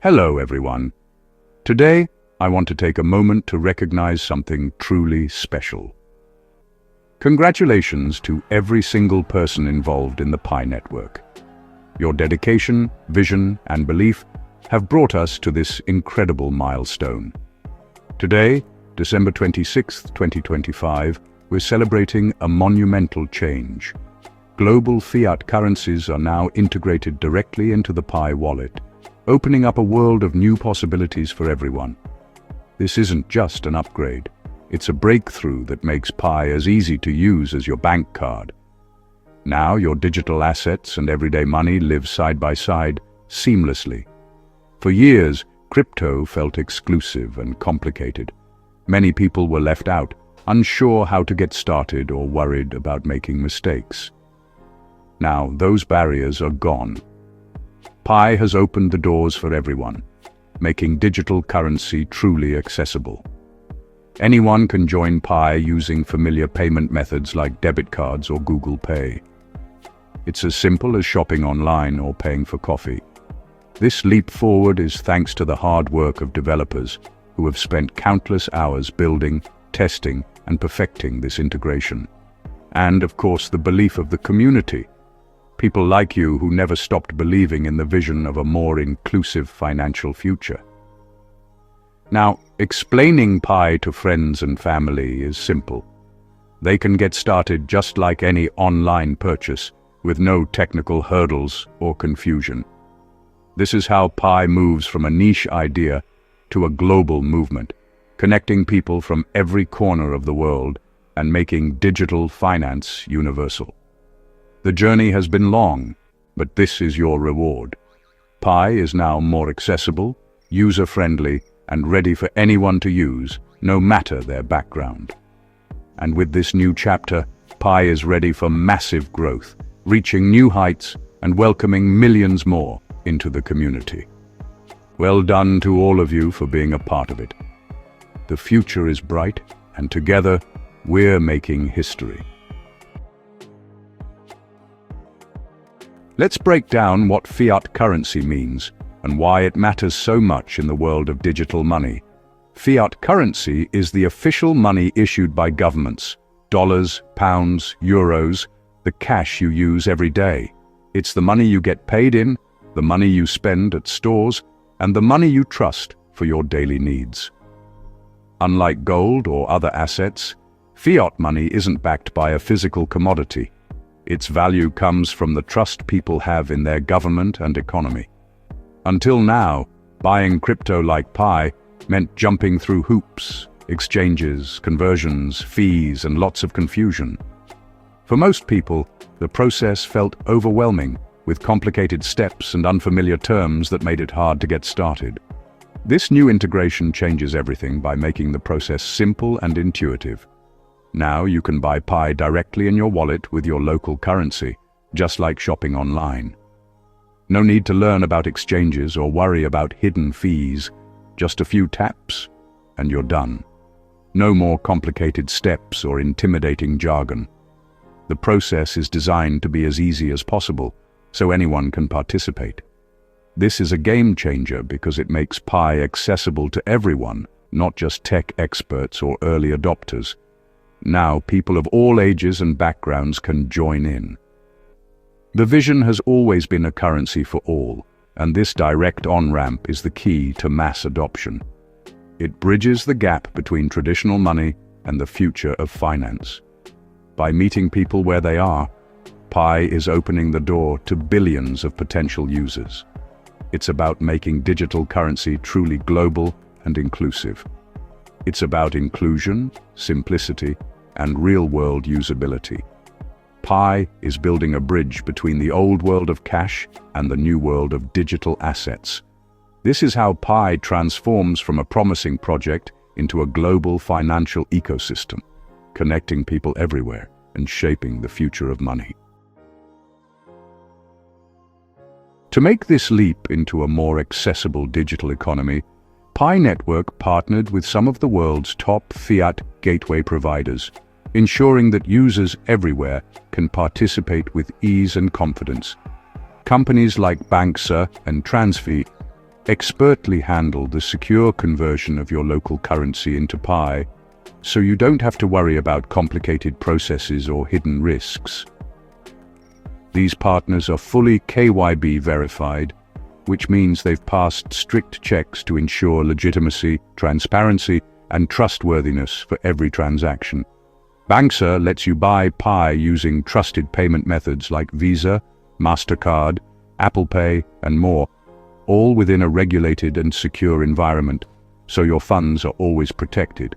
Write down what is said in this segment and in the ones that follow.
Hello everyone. Today, I want to take a moment to recognize something truly special. Congratulations to every single person involved in the Pi network. Your dedication, vision, and belief have brought us to this incredible milestone. Today, December 26th, 2025, we're celebrating a monumental change. Global fiat currencies are now integrated directly into the Pi wallet, opening up a world of new possibilities for everyone. This isn't just an upgrade. It's a breakthrough that makes Pi as easy to use as your bank card. Now your digital assets and everyday money live side by side, seamlessly. For years, crypto felt exclusive and complicated. Many people were left out, unsure how to get started or worried about making mistakes. Now those barriers are gone. Pi has opened the doors for everyone, making digital currency truly accessible. Anyone can join Pi using familiar payment methods like debit cards or Google Pay. It's as simple as shopping online or paying for coffee. This leap forward is thanks to the hard work of developers who have spent countless hours building, testing, and perfecting this integration. And, of course, the belief of the community. People like you who never stopped believing in the vision of a more inclusive financial future. Now, explaining Pi to friends and family is simple. They can get started just like any online purchase, with no technical hurdles or confusion. This is how Pi moves from a niche idea to a global movement, connecting people from every corner of the world and making digital finance universal. The journey has been long, but this is your reward. Pi is now more accessible, user-friendly, and ready for anyone to use, no matter their background. And with this new chapter, Pi is ready for massive growth, reaching new heights and welcoming millions more into the community. Well done to all of you for being a part of it. The future is bright, and together, we're making history. Let's break down what fiat currency means and why it matters so much in the world of digital money. Fiat currency is the official money issued by governments. Dollars, pounds, euros, the cash you use every day. It's the money you get paid in, the money you spend at stores, and the money you trust for your daily needs. Unlike gold or other assets, fiat money isn't backed by a physical commodity. Its value comes from the trust people have in their government and economy. Until now, buying crypto like Pi meant jumping through hoops, exchanges, conversions, fees, and lots of confusion. For most people, the process felt overwhelming, with complicated steps and unfamiliar terms that made it hard to get started. This new integration changes everything by making the process simple and intuitive. Now you can buy Pi directly in your wallet with your local currency, just like shopping online. No need to learn about exchanges or worry about hidden fees. Just a few taps, and you're done. No more complicated steps or intimidating jargon. The process is designed to be as easy as possible, so anyone can participate. This is a game changer because it makes Pi accessible to everyone, not just tech experts or early adopters. Now, people of all ages and backgrounds can join in. The vision has always been a currency for all, and this direct on-ramp is the key to mass adoption. It bridges the gap between traditional money and the future of finance. By meeting people where they are, Pi is opening the door to billions of potential users. It's about making digital currency truly global and inclusive. It's about inclusion, simplicity, and real-world usability. Pi is building a bridge between the old world of cash and the new world of digital assets. This is how Pi transforms from a promising project into a global financial ecosystem, connecting people everywhere and shaping the future of money. To make this leap into a more accessible digital economy, Pi Network partnered with some of the world's top fiat gateway providers, ensuring that users everywhere can participate with ease and confidence. Companies like Banxa and Transfi expertly handle the secure conversion of your local currency into Pi, so you don't have to worry about complicated processes or hidden risks. These partners are fully KYB verified, which means they've passed strict checks to ensure legitimacy, transparency, and trustworthiness for every transaction. Banxa lets you buy Pi using trusted payment methods like Visa, MasterCard, Apple Pay, and more, all within a regulated and secure environment, so your funds are always protected.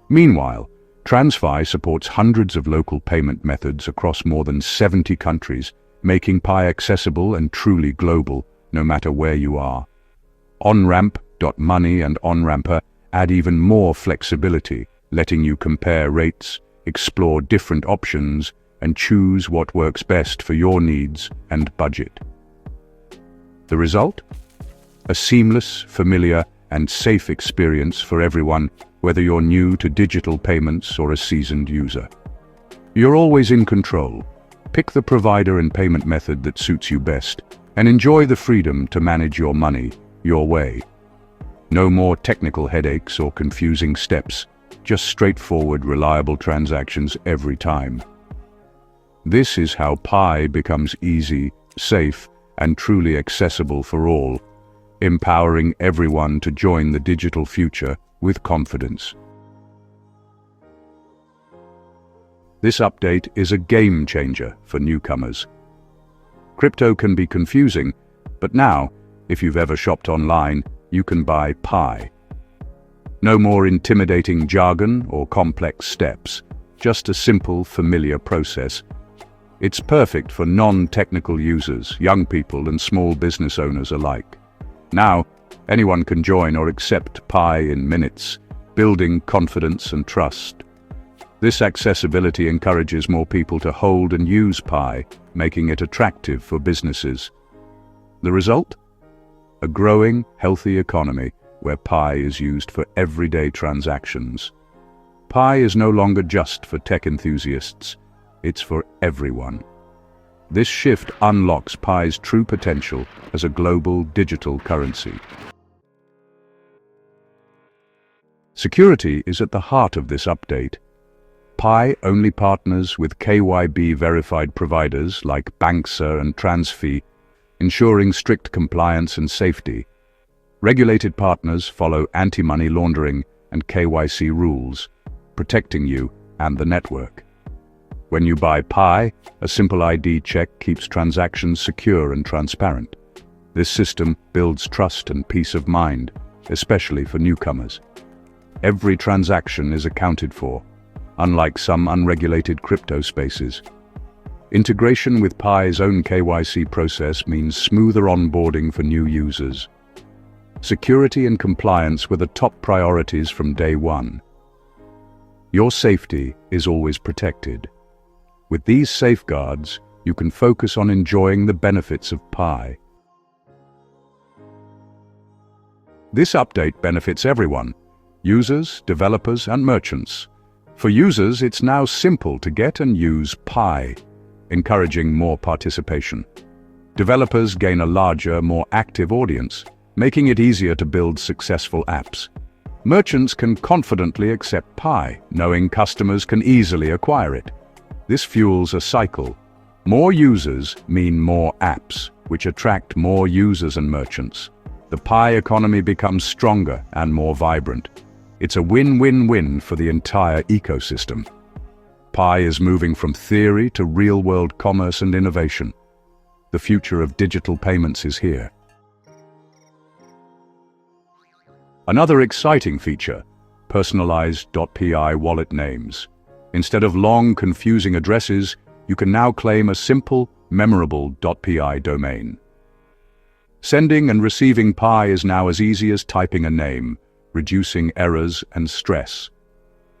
Meanwhile, TransFi supports hundreds of local payment methods across more than 70 countries, making Pi accessible and truly global, no matter where you are. OnRamp.money and OnRamper add even more flexibility, letting you compare rates, explore different options, and choose what works best for your needs and budget. The result? A seamless, familiar, and safe experience for everyone, whether you're new to digital payments or a seasoned user. You're always in control. Pick the provider and payment method that suits you best, and enjoy the freedom to manage your money your way. No more technical headaches or confusing steps, just straightforward, reliable transactions every time. This is how Pi becomes easy, safe, and truly accessible for all, empowering everyone to join the digital future with confidence. This update is a game changer for newcomers. Crypto can be confusing, but now, if you've ever shopped online, you can buy Pi. No more intimidating jargon or complex steps, just a simple, familiar process. It's perfect for non-technical users, young people, and small business owners alike. Now, anyone can join or accept Pi in minutes, building confidence and trust. This accessibility encourages more people to hold and use Pi, making it attractive for businesses. The result? A growing, healthy economy where Pi is used for everyday transactions. Pi is no longer just for tech enthusiasts, it's for everyone. This shift unlocks Pi's true potential as a global digital currency. Security is at the heart of this update. Pi only partners with KYB-verified providers like Banxa and TransFi, ensuring strict compliance and safety. Regulated partners follow anti-money laundering and KYC rules, protecting you and the network. When you buy Pi, a simple ID check keeps transactions secure and transparent. This system builds trust and peace of mind, especially for newcomers. Every transaction is accounted for, unlike some unregulated crypto spaces. Integration with Pi's own KYC process means smoother onboarding for new users. Security and compliance were the top priorities from day one. Your safety is always protected. With these safeguards, you can focus on enjoying the benefits of Pi. This update benefits everyone: users, developers, and merchants. For users, it's now simple to get and use Pi, encouraging more participation. Developers gain a larger, more active audience, making it easier to build successful apps. Merchants can confidently accept Pi, knowing customers can easily acquire it. This fuels a cycle. More users mean more apps, which attract more users and merchants. The Pi economy becomes stronger and more vibrant. It's a win-win-win for the entire ecosystem. Pi is moving from theory to real-world commerce and innovation. The future of digital payments is here. Another exciting feature: personalized .pi wallet names. Instead of long, confusing addresses, you can now claim a simple, memorable .pi domain. Sending and receiving Pi is now as easy as typing a name, reducing errors and stress.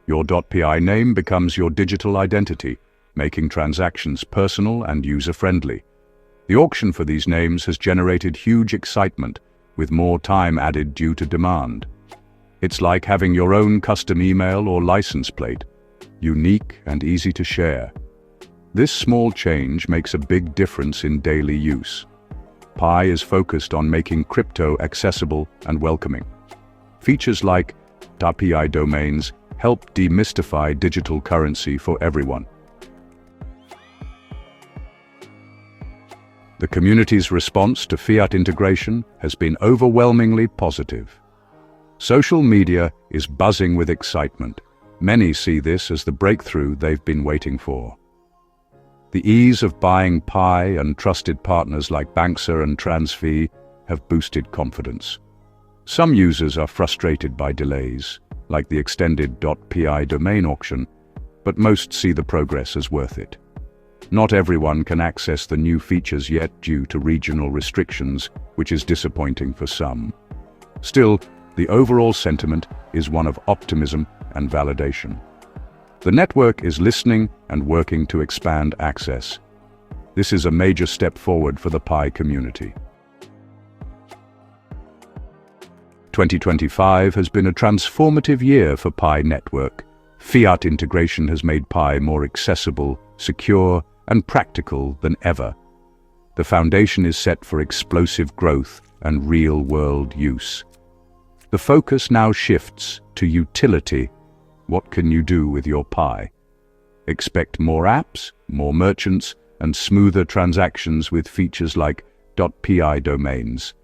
Your .pi name becomes your digital identity, making transactions personal and user-friendly. The auction for these names has generated huge excitement, with more time added due to demand. It's like having your own custom email or license plate, unique and easy to share. This small change makes a big difference in daily use. Pi is focused on making crypto accessible and welcoming. Features like .pi domains help demystify digital currency for everyone. The community's response to Fiat integration has been overwhelmingly positive. Social media is buzzing with excitement. Many see this as the breakthrough they've been waiting for. The ease of buying Pi and trusted partners like Banxa and Transfi have boosted confidence. Some users are frustrated by delays, like the extended .pi domain auction, but most see the progress as worth it. Not everyone can access the new features yet due to regional restrictions, which is disappointing for some. Still, the overall sentiment is one of optimism and validation. The network is listening and working to expand access. This is a major step forward for the Pi community. 2025 has been a transformative year for Pi network. Fiat integration has made Pi more accessible, secure, and practical than ever. The foundation is set for explosive growth and real-world use. The focus now shifts to utility. What can you do with your Pi? Expect more apps, more merchants, and smoother transactions with features like .pi domains.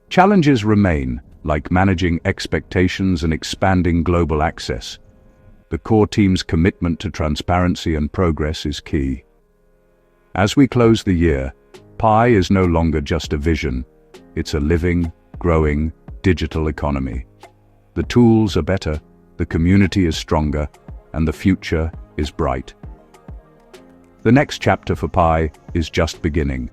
Challenges remain, like managing expectations and expanding global access. The core team's commitment to transparency and progress is key. As we close the year, Pi is no longer just a vision. It's a living, growing, digital economy. The tools are better, the community is stronger, and the future is bright. The next chapter for Pi is just beginning.